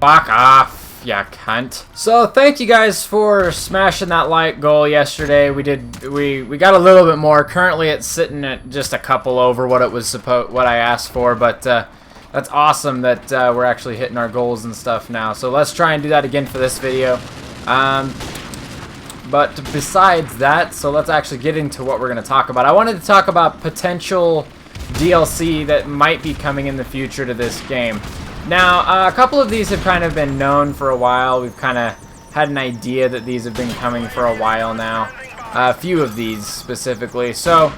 Fuck off, ya cunt. So thank you guys for smashing that like goal yesterday. We got a little bit more. Currently it's sitting at just a couple over what it was what I asked for, but that's awesome that we're actually hitting our goals and stuff now. So let's try and do that again for this video. But besides that, so let's actually get into what we're going to talk about. I wanted to talk about potential DLC that might be coming in the future to this game. Now, a couple of these have kind of been known for a while. We've kind of had an idea that these have been coming for a while now. A few of these specifically. So,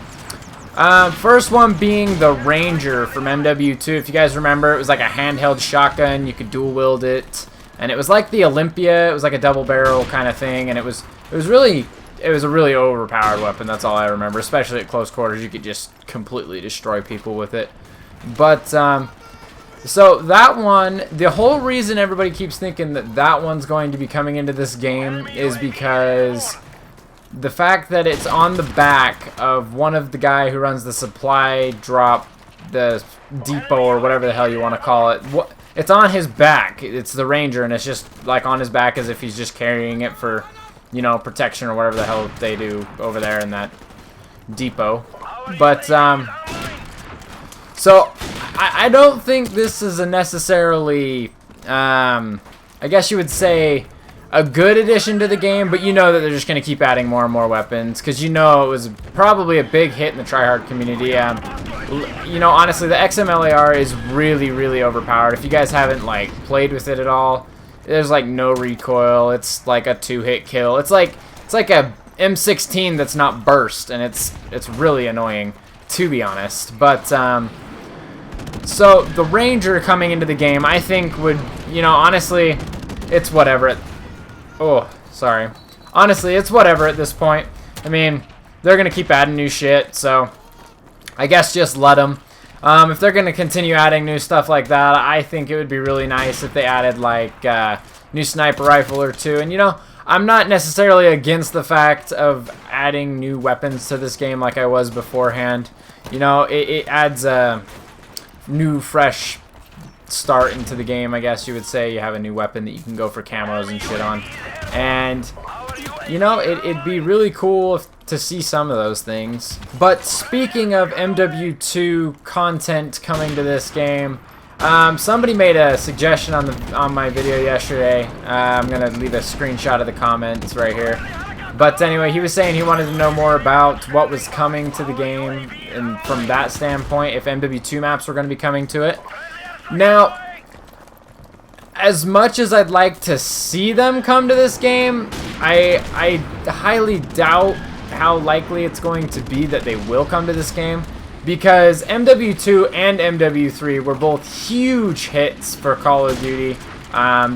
first one being the Ranger from MW2. If you guys remember, it was like a handheld shotgun. You could dual wield it. And it was like the Olympia. It was like a double barrel kind of thing. And it was a really overpowered weapon. That's all I remember. Especially at close quarters, you could just completely destroy people with it. But, so that one, the whole reason everybody keeps thinking that that one's going to be coming into this game is because the fact that it's on the back of one of the guy who runs the supply drop, the depot or whatever the hell you want to call it. It's on his back. It's the Ranger, and it's just like on his back as if he's just carrying it for, you know, protection or whatever the hell they do over there in that depot. But, so I don't think this is a necessarily, I guess you would say, a good addition to the game, but you know that they're just going to keep adding more and more weapons, because you know it was probably a big hit in the tryhard community. You know, honestly, the XMLAR is really overpowered. If you guys haven't, like, played with it at all, there's, like, no recoil. It's like a 2-hit kill. It's like a M16 that's not burst, and it's really annoying, to be honest. But, so, the Ranger coming into the game, I think would, you know, honestly, it's whatever. Honestly, it's whatever at this point. I mean, they're going to keep adding new shit, so I guess just let them. If they're going to continue adding new stuff like that, I think it would be really nice if they added, like, new sniper rifle or two. And, you know, I'm not necessarily against the fact of adding new weapons to this game like I was beforehand. You know, it adds a new, fresh start into the game, I guess you would say. You have a new weapon that you can go for camos and shit on. And, you know, it'd be really cool to see some of those things. But speaking of MW2 content coming to this game, somebody made a suggestion on my video yesterday. I'm going to leave a screenshot of the comments right here. But anyway, he was saying he wanted to know more about what was coming to the game, and from that standpoint, if MW2 maps were going to be coming to it. Now, as much as I'd like to see them come to this game, I highly doubt how likely it's going to be that they will come to this game, because MW2 and MW3 were both huge hits for Call of Duty.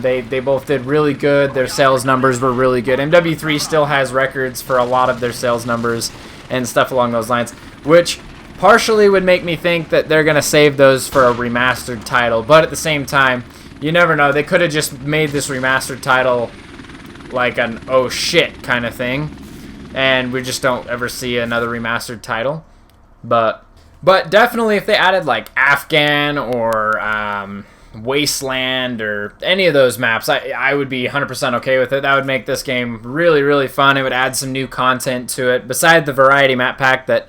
They both did really good. Their sales numbers were really good. MW3 still has records for a lot of their sales numbers and stuff along those lines, which partially would make me think that they're going to save those for a remastered title. But at the same time, you never know. They could have just made this remastered title like an oh shit kind of thing, and we just don't ever see another remastered title. But definitely if they added like Afghan or Wasteland or any of those maps, I would be 100% okay with it. That would make this game really fun. It would add some new content to it, beside the variety map pack that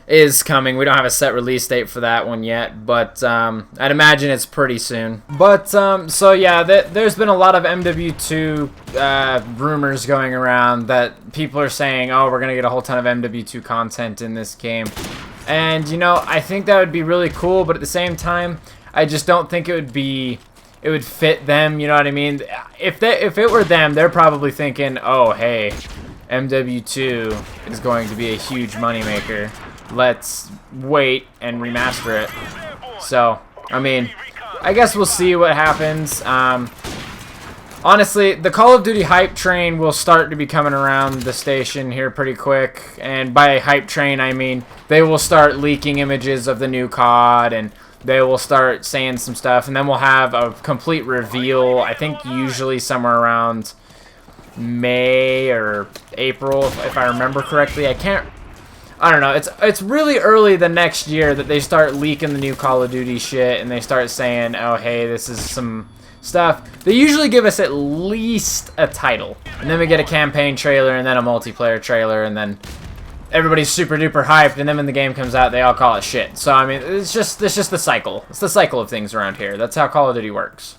is coming. We don't have a set release date for that one yet, but I'd imagine it's pretty soon. But so yeah, there's been a lot of MW2 rumors going around that people are saying, oh, we're gonna get a whole ton of MW2 content in this game. And you know, I think that would be really cool, but at the same time, I just don't think it would fit them, you know what I mean? If it were them, they're probably thinking, oh hey, MW2 is going to be a huge moneymaker. Let's wait and remaster it. So, I mean, I guess we'll see what happens. Honestly, the Call of Duty hype train will start to be coming around the station here pretty quick. And by hype train, I mean they will start leaking images of the new COD, and they will start saying some stuff, and then we'll have a complete reveal, I think usually somewhere around May or April, if I remember correctly. I don't know. It's really early the next year that they start leaking the new Call of Duty shit and they start saying, oh, hey, this is some stuff. They usually give us at least a title. And then we get a campaign trailer and then a multiplayer trailer and then everybody's super duper hyped, and then when the game comes out, they all call it shit. So, I mean, it's just the cycle. It's the cycle of things around here. That's how Call of Duty works.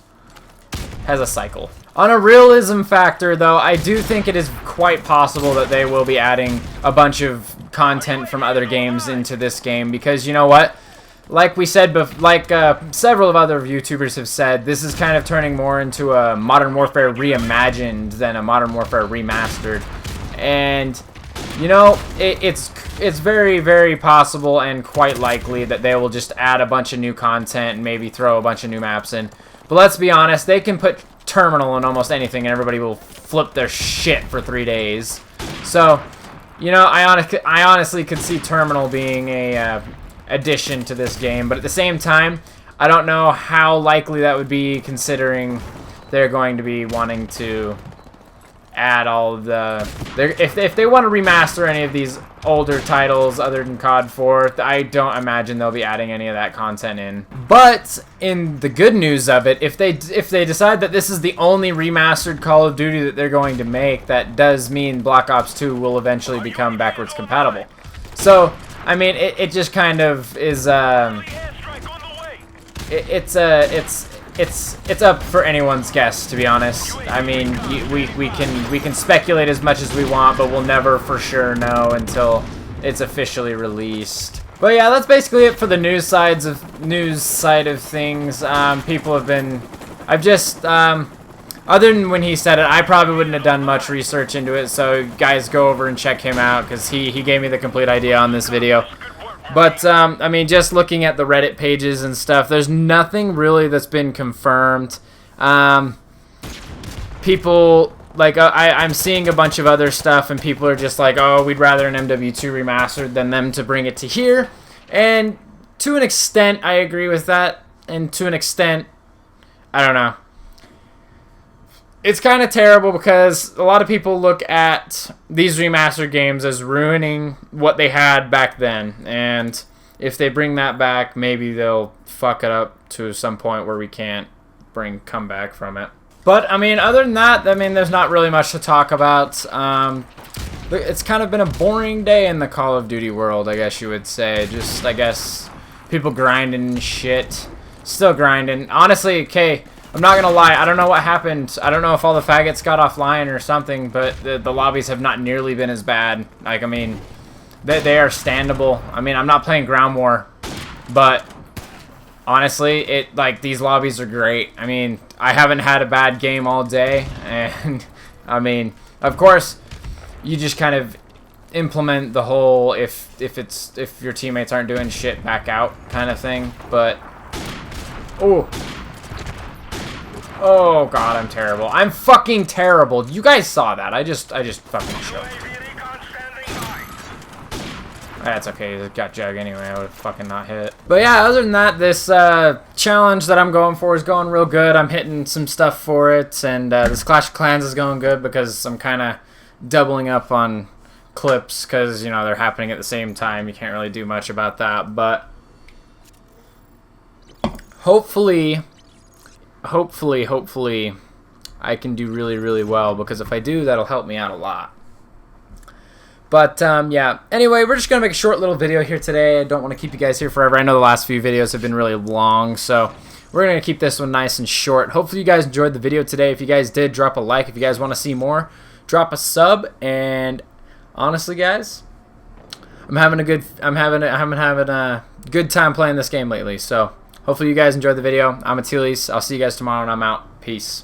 Has a cycle. On a realism factor, though, I do think it is quite possible that they will be adding a bunch of content from other games into this game, because you know what? Like we said, several of other YouTubers have said, this is kind of turning more into a Modern Warfare reimagined than a Modern Warfare remastered. And you know, it's very, very possible and quite likely that they will just add a bunch of new content and maybe throw a bunch of new maps in. But let's be honest, they can put Terminal in almost anything and everybody will flip their shit for 3 days. So, you know, I honestly could see Terminal being a addition to this game. But at the same time, I don't know how likely that would be considering they're going to be wanting to add all of the... If they want to remaster any of these older titles other than COD 4, I don't imagine they'll be adding any of that content in. But in the good news of it, if they decide that this is the only remastered Call of Duty that they're going to make, that does mean Black Ops 2 will eventually become backwards compatible. So, I mean, it just kind of is... It's up for anyone's guess, to be honest. I mean, we can speculate as much as we want, but we'll never for sure know until it's officially released. But yeah, that's basically it for the news side of things. People have been, other than when he said it, I probably wouldn't have done much research into it. So guys, go over and check him out because he gave me the complete idea on this video. But, I mean, just looking at the Reddit pages and stuff, there's nothing really that's been confirmed. People, like, I'm seeing a bunch of other stuff, and people are just like, oh, we'd rather an MW2 remastered than them to bring it to here. And to an extent, I agree with that. And to an extent, I don't know. It's kind of terrible because a lot of people look at these remastered games as ruining what they had back then. And if they bring that back, maybe they'll fuck it up to some point where we can't bring comeback from it. But, I mean, other than that, I mean, there's not really much to talk about. It's kind of been a boring day in the Call of Duty world, I guess you would say. Just, I guess, people grinding and shit. Still grinding. Honestly, okay, I'm not gonna lie, I don't know what happened. I don't know if all the faggots got offline or something, but the lobbies have not nearly been as bad. Like, I mean, they are standable. I mean, I'm not playing Ground War, but honestly, like, these lobbies are great. I mean, I haven't had a bad game all day, and I mean, of course, you just kind of implement the whole if your teammates aren't doing shit, back out kind of thing. But oh god, I'm terrible. I'm fucking terrible. You guys saw that. I just fucking choked. That's okay. It got Jug anyway. I would have fucking not hit. But yeah, other than that, this challenge that I'm going for is going real good. I'm hitting some stuff for it, and this Clash of Clans is going good because I'm kind of doubling up on clips because, you know, they're happening at the same time. You can't really do much about that, but hopefully I can do really, really well, because if I do, that'll help me out a lot. But, yeah. Anyway, we're just going to make a short little video here today. I don't want to keep you guys here forever. I know the last few videos have been really long, so we're going to keep this one nice and short. Hopefully you guys enjoyed the video today. If you guys did, drop a like. If you guys want to see more, drop a sub. And honestly, guys, I'm having a good time playing this game lately, so hopefully you guys enjoyed the video. I'm Atilis. I'll see you guys tomorrow, and I'm out. Peace.